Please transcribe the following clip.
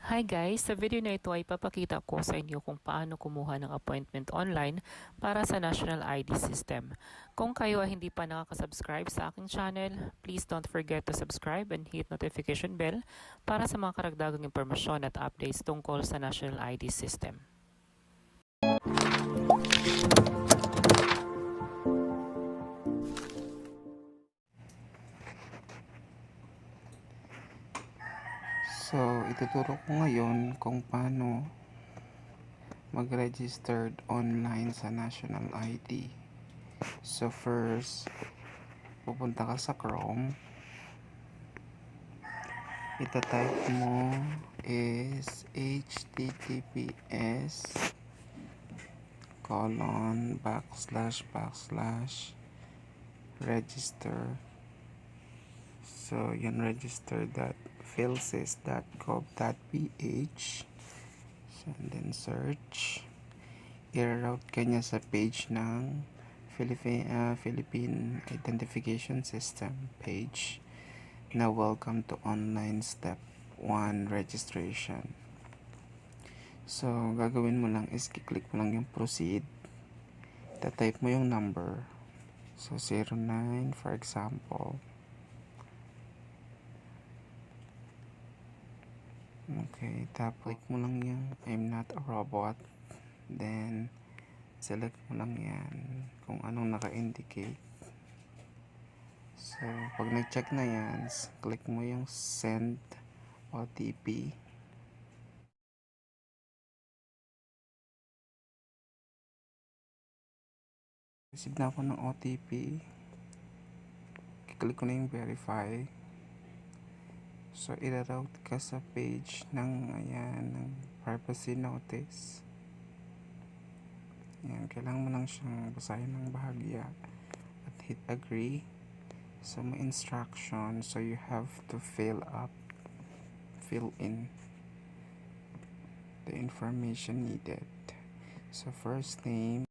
Hi guys! Sa video na ito ay papakita ko sa inyo kung paano kumuha ng appointment online para sa National ID System. Kung kayo ay hindi pa nakaka-subscribe sa aking channel, please don't forget to subscribe and hit notification bell para sa mga karagdagang impormasyon at updates tungkol sa National ID System. So, ituturo ko ngayon kung paano mag-registered online sa National ID. So, first, pupunta ka sa Chrome. Ita-type mo is https://register. So, yan register.philsys.gov.ph. So, and then search. I-route ka niya sa page ng Philippine Identification System page na welcome to online step 1 registration. So, gagawin mo lang is kiklik mo lang yung proceed. Ta-type mo yung number. So, 09 for example. Okay, click mo lang yung I'm not a robot. Then, select mo lang yan kung anong naka-indicate. So, pag nag-check na yan, click mo yung send OTP. Receive na ako ng OTP. Click ko na yung verify. So, i-route ka sa page ng privacy notice. Ayan, kailangan mo lang siyang basahin ng bahagya at hit agree. So, may instruction. So, you have to fill in the information needed. So, first name.